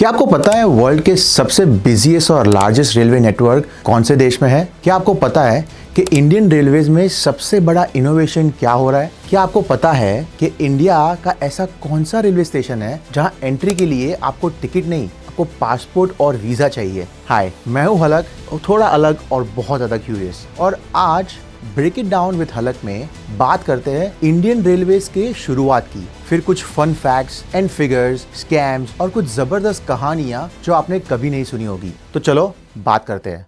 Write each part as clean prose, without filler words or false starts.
क्या आपको पता है वर्ल्ड के सबसे बिजीएस्ट और लार्जेस्ट रेलवे नेटवर्क कौन से देश में है? क्या आपको पता है कि इंडियन रेलवेज में सबसे बड़ा इनोवेशन क्या हो रहा है? क्या आपको पता है कि इंडिया का ऐसा कौन सा रेलवे स्टेशन है जहां एंट्री के लिए आपको टिकट नहीं, आपको पासपोर्ट और वीजा चाहिए? हाय, मैं हूं हलक, थोड़ा अलग और बहुत ज्यादा क्यूरियस। और आज ब्रेक इट डाउन विद हलक में बात करते हैं इंडियन रेलवेज के शुरुआत की, फिर कुछ fun facts and figures, scams और कुछ जबरदस्त कहानियां जो आपने कभी नहीं सुनी होगी। तो चलो बात करते हैं।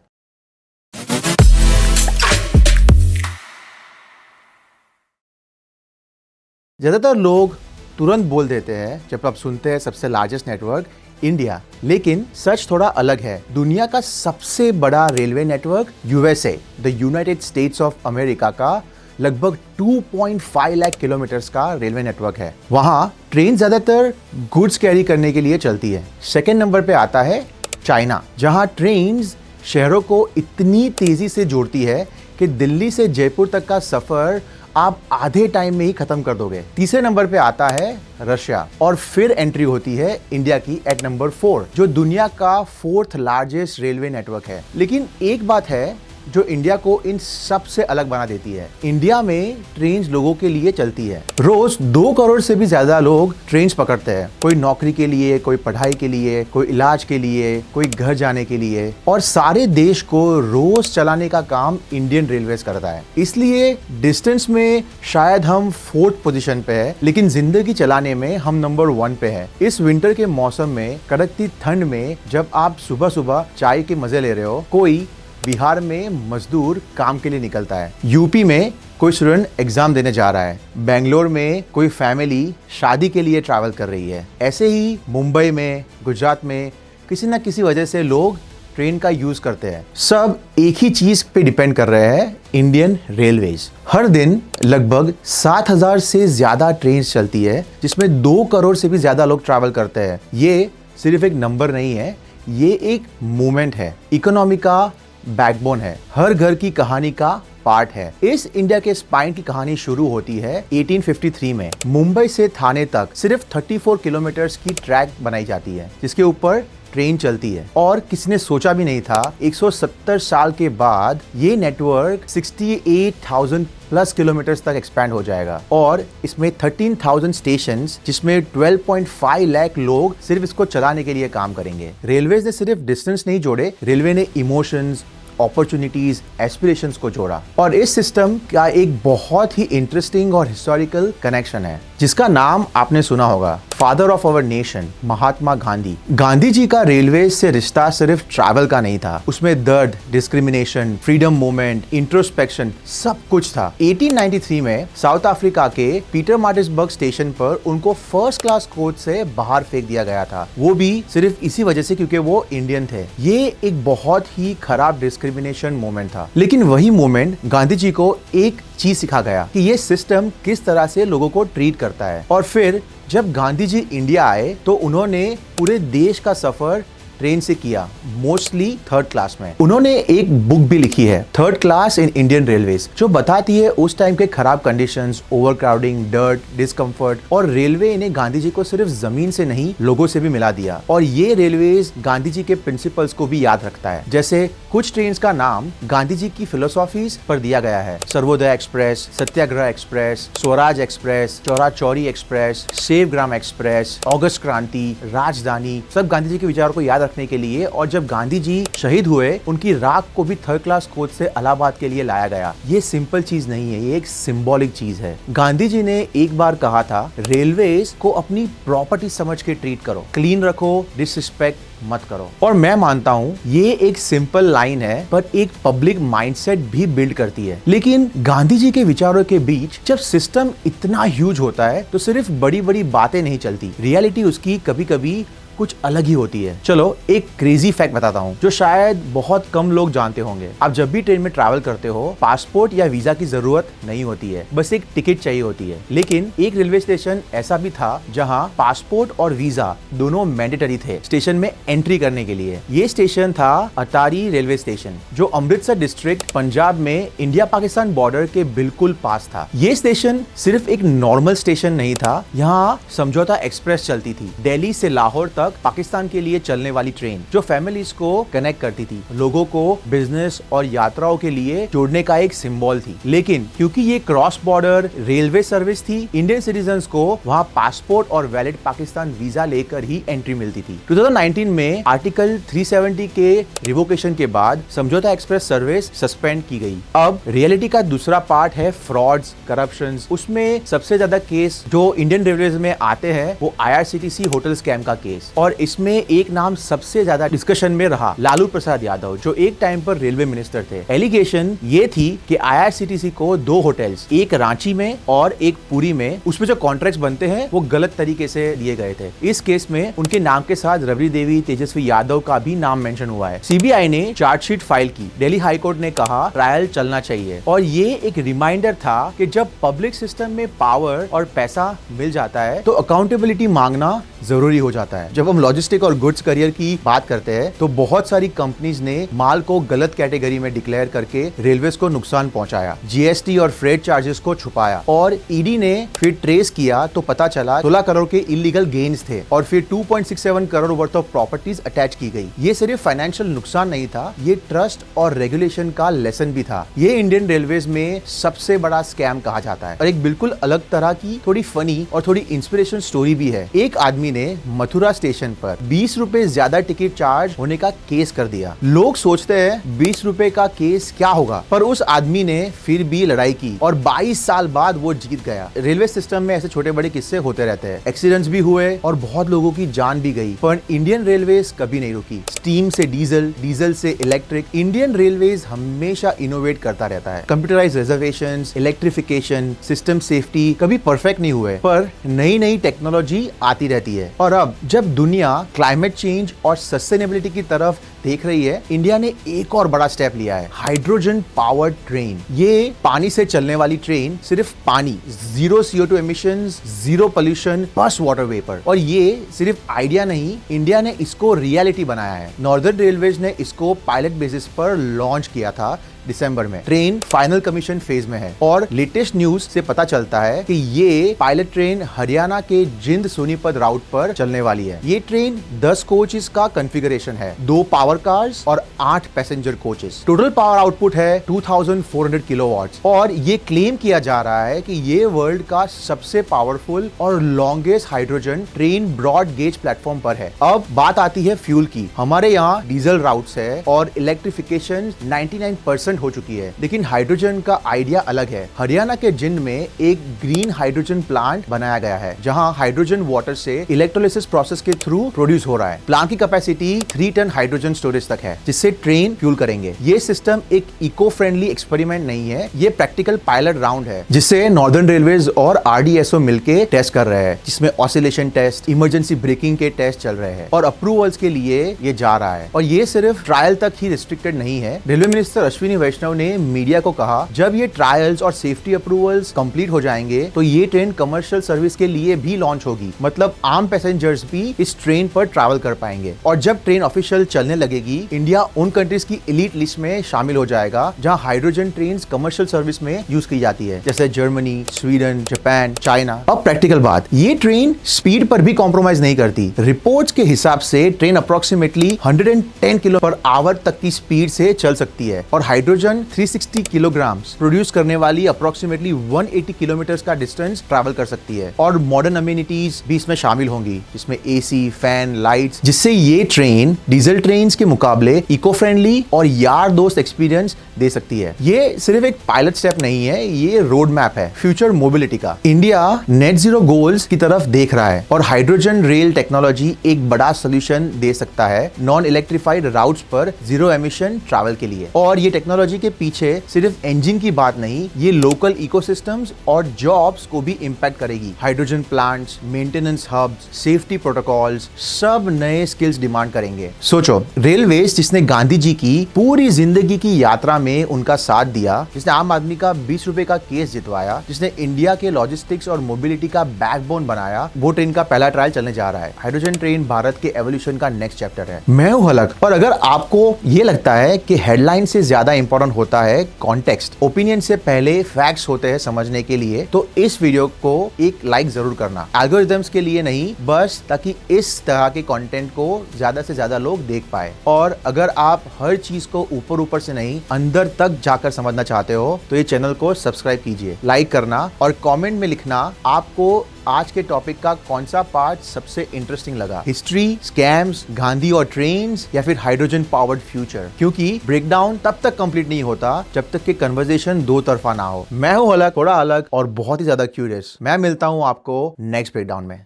ज्यादातर लोग तुरंत बोल देते हैं जब आप सुनते हैं सबसे लार्जेस्ट नेटवर्क इंडिया, लेकिन सच थोड़ा अलग है। दुनिया का सबसे बड़ा railway network USA, the United states of America का लगभग 2.5 लाख किलोमीटर्स का रेलवे नेटवर्क है। वहां ट्रेन ज्यादातर गुड्स कैरी करने के लिए चलती है। सेकेंड नंबर पे आता है चाइना, जहां ट्रेन शहरों को इतनी तेजी से जोड़ती है कि दिल्ली से जयपुर तक का सफर आप आधे टाइम में ही खत्म कर दोगे। तीसरे नंबर पे आता है रशिया और फिर एंट्री होती है इंडिया की एट नंबर 4, जो दुनिया का 4th लार्जेस्ट रेलवे नेटवर्क है। लेकिन एक बात है जो इंडिया को इन सबसे अलग बना देती है, इंडिया में ट्रेन लोगों के लिए चलती है। रोज 2 करोड़ से भी ज्यादा लोग ट्रेन पकड़ते हैं, कोई नौकरी के लिए, कोई पढ़ाई के लिए, कोई इलाज के लिए, कोई घर जाने के लिए, और सारे देश को रोज चलाने का काम इंडियन रेलवेज करता है। इसलिए डिस्टेंस में शायद हम 4th पोजीशन पे है, लेकिन जिंदगी चलाने में हम नंबर 1 पे है। इस विंटर के मौसम में, कड़कती ठंड में, जब आप सुबह सुबह चाय के मजे ले रहे हो, कोई बिहार में मजदूर काम के लिए निकलता है, यूपी में कोई स्टूडेंट एग्जाम देने जा रहा है, बेंगलोर में कोई फैमिली शादी के लिए ट्रैवल कर रही है, ऐसे ही मुंबई में, गुजरात में किसी ना किसी वजह से लोग ट्रेन का यूज करते हैं। सब एक ही चीज पे डिपेंड कर रहे हैं, इंडियन रेलवेज। हर दिन लगभग 7,000 से ज्यादा ट्रेन चलती है, जिसमें 2 करोड़ से भी ज्यादा लोग ट्रैवल करते हैं। ये सिर्फ एक नंबर नहीं है, ये एक मूवमेंट है, इकोनॉमी का बैकबोन है, हर घर की कहानी का पार्ट है। इस इंडिया के स्पाइन की कहानी शुरू होती है 1853 में। मुंबई से थाने तक सिर्फ 34 किलोमीटर्स की ट्रैक बनाई जाती है, जिसके ऊपर ट्रेन चलती है। और किसी ने सोचा भी नहीं था 170 साल के बाद ये नेटवर्क 68,000 प्लस किलोमीटर्स तक एक्सपैंड हो जाएगा, और इसमें 13,000 स्टेशन, जिसमें 12.5 लाख लोग सिर्फ इसको चलाने के लिए काम करेंगे। रेलवेज ने सिर्फ डिस्टेंस नहीं जोड़े, रेलवे ने इमोशंस, अपॉर्चुनिटीज, एस्पिरेशंस को जोड़ा। और इस सिस्टम का एक बहुत ही इंटरेस्टिंग और हिस्टोरिकल कनेक्शन है, जिसका नाम आपने सुना होगा, father of our nation, Mahatma Gandhi. Gandhi ji का रेलवे से रिश्ता सिर्फ ट्रैवल का नहीं था, उसमें दर्द, डिस्क्रिमिनेशन, फ्रीडम मूवमेंट, इंट्रोस्पेक्शन, सब कुछ था। 1893 में साउथ अफ्रीका के पीटरमार्टिसबर्ग स्टेशन पर उनको फर्स्ट क्लास कोच से बाहर फेंक दिया गया था, वो भी सिर्फ इसी वजह से क्योंकि वो इंडियन थे। ये एक बहुत ही खराब डिस्क्रिमिनेशन मूवमेंट था, लेकिन वही मूवमेंट गांधी जी को एक चीज सिखा गया कि ये सिस्टम किस तरह से लोगों को ट्रीट करता है। और फिर जब गांधी जी इंडिया आए तो उन्होंने पूरे देश का सफर ट्रेन से किया, मोस्टली 3rd क्लास में। उन्होंने एक बुक भी लिखी है, 3rd class in Indian railways, जो बताती है उस टाइम के खराब कंडीशंस, ओवरक्राउडिंग, डर्ट, डिस्कम्फर्ट। और रेलवे ने गांधी जी को सिर्फ जमीन से नहीं, लोगों से भी मिला दिया। और ये रेलवेज गांधी जी के प्रिंसिपल्स को भी याद रखता है। जैसे कुछ ट्रेन का नाम गांधी जी की फिलोसॉफीज पर दिया गया है, Sarvodaya express, Satyagraha express, Swaraj express, Chaura Chauri express, Sevagram express, August Kranti, Rajdhani, सब गांधी जी के विचारों को याद रखने के लिए। और जब गांधी जी शहीद हुए, उनकी राख को भी 3rd क्लास कोच से इलाहाबाद के लिए लाया गया। ये सिंपल चीज नहीं है, ये एक सिंबॉलिक चीज है। गांधी जी ने एक बार कहा था, रेलवेज को अपनी प्रॉपर्टी समझ के ट्रीट करो, क्लीन रखो, डिसरिस्पेक्ट मत करो। और मैं मानता हूँ ये एक सिंपल लाइन है, पर एक पब्लिक माइंडसेट भी बिल्ड करती है। लेकिन गांधी जी के विचारों के बीच जब सिस्टम इतना ह्यूज होता है तो सिर्फ बड़ी बड़ी बातें नहीं चलती, रियलिटी उसकी कभी कभी कुछ अलग ही होती है। चलो एक क्रेजी फैक्ट बताता हूँ जो शायद बहुत कम लोग जानते होंगे। आप जब भी ट्रेन में ट्रैवल करते हो, पासपोर्ट या वीजा की जरूरत नहीं होती है, बस एक टिकट चाहिए होती है। लेकिन एक रेलवे स्टेशन ऐसा भी था जहाँ पासपोर्ट और वीजा दोनों मैंडेटरी थे स्टेशन में एंट्री करने के लिए। ये स्टेशन था अटारी रेलवे स्टेशन, जो अमृतसर डिस्ट्रिक्ट पंजाब में इंडिया पाकिस्तान बॉर्डर के बिल्कुल पास था। ये स्टेशन सिर्फ एक नॉर्मल स्टेशन नहीं था, यहाँ समझौता एक्सप्रेस चलती थी। दिल्ली से लाहौर तक तक पाकिस्तान के लिए चलने वाली ट्रेन जो फैमिलीज को कनेक्ट करती थी, लोगों को बिजनेस और यात्राओं के लिए जोड़ने का एक सिंबल थी। लेकिन क्योंकि ये क्रॉस बॉर्डर रेलवे सर्विस थी, इंडियन सिटीजन्स को वहां पासपोर्ट और वैलिड पाकिस्तान वीजा लेकर ही एंट्री मिलती थी। 2019 में आर्टिकल 370 के रिवोकेशन के बाद समझौता एक्सप्रेस सर्विस सस्पेंड की गई। अब रियलिटी का दूसरा पार्ट है फ्रॉड्स, करप्शंस। उसमें सबसे ज्यादा केस जो इंडियन रेलवेज में आते हैं वो IRCTC होटल स्कैम का केस, और इसमें एक नाम सबसे ज्यादा डिस्कशन में रहा, लालू प्रसाद यादव, जो एक टाइम पर रेलवे मिनिस्टर थे। एलिगेशन ये थी कि IRCTC को 2 होटल्स, एक रांची में और एक पुरी में, उसमें जो कॉन्ट्रैक्ट्स बनते हैं वो गलत तरीके से दिए गए थे। इस केस में उनके नाम के साथ रबड़ी देवी, तेजस्वी यादव का भी नाम मेंशन हुआ है। CBI ने चार्जशीट फाइल की। दिल्ली हाई कोर्ट ने कहा ट्रायल चलना चाहिए, और ये एक रिमाइंडर था कि जब पब्लिक सिस्टम में पावर और पैसा मिल जाता है तो अकाउंटेबिलिटी मांगना जरूरी हो जाता है। जब हम लॉजिस्टिक और गुड्स करियर की बात करते हैं तो बहुत सारी कंपनीज ने माल को गलत कैटेगरी में डिक्लेयर करके रेलवेज को नुकसान पहुंचाया, GST और फ्रेट चार्जेस को छुपाया, और ईडी ने फिर ट्रेस किया तो पता चला 16 करोड़ के इलीगल गेन्स थे, और फिर 2.67 crore worth of properties attach की गई। ये सिर्फ फाइनेंशियल नुकसान नहीं था, ये ट्रस्ट और रेगुलेशन का लेसन भी था। ये इंडियन रेलवेज में सबसे बड़ा स्कैम कहा जाता है, और एक बिल्कुल अलग तरह की थोड़ी फनी और थोड़ी इंस्पिरेशन स्टोरी भी है। एक आदमी ने मथुरा स्टेशन पर 20 रुपए ज्यादा टिकट चार्ज होने का केस कर दिया। लोग सोचते हैं 20 रुपए का केस क्या होगा, पर उस आदमी ने फिर भी लड़ाई की और 22 साल बाद वो जीत गया। रेलवे सिस्टम में ऐसे छोटे बड़े किस्से होते रहते हैं, एक्सीडेंट्स भी हुए और बहुत लोगों की जान भी गई, पर इंडियन रेलवेज कभी नहीं रुकी। स्टीम से डीजल, डीजल से इलेक्ट्रिक, इंडियन रेलवेज हमेशा इनोवेट करता रहता है। Computerize reservations, electrification, system safety कभी परफेक्ट नहीं हुए, पर नई नई टेक्नोलॉजी आती रहती है। और अब जब दुनिया क्लाइमेट चेंज और सस्टेनेबिलिटी की तरफ देख रही है, इंडिया ने एक और बड़ा स्टेप लिया है, हाइड्रोजन पावर्ड ट्रेन। ये पानी से चलने वाली ट्रेन, सिर्फ पानी, zero CO2 emissions, zero pollution, बस वाटर वेपर। और ये सिर्फ आइडिया नहीं, इंडिया ने इसको रियलिटी बनाया है। नॉर्दर्न रेलवेज ने इसको पायलट बेसिस पर लॉन्च किया था दिसंबर में। ट्रेन फाइनल कमीशन फेज में है, और लेटेस्ट न्यूज से पता चलता है कि ये पायलट ट्रेन हरियाणा के जिंद सोनीपत राउट पर चलने वाली है। ये ट्रेन 10 कोचेस का कॉन्फ़िगरेशन है, 2 पावर कार्स और 8 passenger coaches. Total power output है 2400 किलोवाट्स, और ये क्लेम किया जा रहा है कि ये वर्ल्ड का सबसे पावरफुल और longest hydrogen train broad gauge platform पर है। अब बात आती है फ्यूल की। हमारे यहाँ डीजल राउट्स है और इलेक्ट्रिफिकेशन 99% हो चुकी है, लेकिन हाइड्रोजन का आइडिया अलग है। हरियाणा के जिंद में एक ग्रीन हाइड्रोजन प्लांट बनाया गया है, जहां हाइड्रोजन वाटर से इलेक्ट्रोलिसिस प्रोसेस के थ्रू प्रोड्यूस हो रहा है। प्लांट की कैपेसिटी 3 टन हाइड्रोजन स्टोरेज तक है, जिससे ट्रेन फ्यूल करेंगे। ये सिस्टम एक इको फ्रेंडली एक्सपेरिमेंट नहीं है, ये प्रैक्टिकल पायलट राउंड है, जिससे नॉर्दर्न रेलवेज और RDSO मिलके टेस्ट कर रहे हैं, जिसमें ऑसिलेशन टेस्ट, इमरजेंसी ब्रेकिंग के टेस्ट चल रहे हैं, और अप्रूवल्स के लिए ये जा रहा है। और ये सिर्फ ट्रायल तक ही रिस्ट्रिक्टेड नहीं है। रेलवे मिनिस्टर अश्विनी वैष्णव ने मीडिया को कहा, जब ये ट्रायल्स और सेफ्टी अप्रूवल्स कंप्लीट हो जाएंगे तो ये ट्रेन कमर्शियल सर्विस के लिए भी लॉन्च होगी, मतलब आम पैसेंजर्स भी इस ट्रेन पर ट्रैवल कर पाएंगे। और जब ट्रेन ऑफिशियल चलने लगेगी, इंडिया उन कंट्रीज की एलीट लिस्ट में शामिल हो जाएगा जहां हाइड्रोजन ट्रेन कमर्शियल सर्विस में यूज की जाती है, जैसे जर्मनी, स्वीडन, जापान, चाइना। अब प्रैक्टिकल बात, ये ट्रेन स्पीड पर भी कॉम्प्रोमाइज नहीं करती। रिपोर्ट्स के हिसाब से ट्रेन अप्रोक्सीमेटली 110 km/h तक की स्पीड से चल सकती है, और हाइड्रोजन 360 किलोग्राम प्रोड्यूस करने वाली अप्रोक्सीमेटली 180 किलोमीटर का डिस्टेंस ट्रैवल कर सकती है। और मॉडर्न अम्यूनिटीज भी इसमें शामिल होंगी, जिसमें AC, फैन, लाइट्स, जिससे ये ट्रेन डीजल ट्रेन के मुकाबले इको फ्रेंडली और यार दोस्त एक्सपीरियंस दे सकती है। ये सिर्फ एक पायलट स्टेप नहीं है, ये रोड मैप है फ्यूचर मोबिलिटी का। इंडिया नेट जीरो गोल्स की तरफ देख रहा है, और हाइड्रोजन रेल टेक्नोलॉजी एक बड़ा सोल्यूशन दे सकता है नॉन इलेक्ट्रिफाइड राउट्स पर जीरो एमिशन ट्रैवल के लिए। और ये टेक्नोलॉजी के पीछे सिर्फ इंजन की बात नहीं, ये लोकल इकोसिस्टम्स और जॉब्स को भी इंपैक्ट करेगी। Hydrogen plants, maintenance hubs, safety protocols, सब नए स्किल्स डिमांड करेंगे। सोचो, रेलवेज जिसने गांधी जी की पूरी जिंदगी की यात्रा में उनका साथ दिया, जिसने आम आदमी का 20 रुपए का केस जितवाया, जिसने इंडिया के लॉजिस्टिक्स और मोबिलिटी का बैकबोन बनाया, वो ट्रेन का पहला ट्रायल चलने जा रहा है। हाइड्रोजन ट्रेन भारत के एवोल्यूशन का नेक्स्ट चैप्टर है। मैं हूं हलक, और अगर आपको ये लगता है कि हेडलाइन से ज्यादा इंपॉर्टेंट होता है कॉन्टेक्स्ट, ओपिनियन से पहले फैक्ट्स होते हैं समझने के लिए, तो इस वीडियो को एक लाइक जरूर करना। एल्गोरिथम्स के लिए नहीं, बस ताकि इस तरह के कंटेंट को ज्यादा से ज्यादा लोग देख पाए। और अगर आप हर चीज को ऊपर ऊपर से नहीं, अंदर तक जाकर समझना चाहते हो, तो ये चैनल को सब्सक्राइब कीजिए, लाइक करना और कमेंट में लिखना आपको आज के टॉपिक का कौन सा पार्ट सबसे इंटरेस्टिंग लगा। हिस्ट्री, स्कैम्स, गांधी और ट्रेन्स, या फिर हाइड्रोजन पावर्ड फ्यूचर। क्योंकि ब्रेकडाउन तब तक कंप्लीट नहीं होता जब तक कि कन्वर्सेशन दो तरफा ना हो। मैं हूं अलग, थोड़ा अलग और बहुत ही ज्यादा क्यूरियस। मैं मिलता हूं आपको नेक्स्ट ब्रेकडाउन में।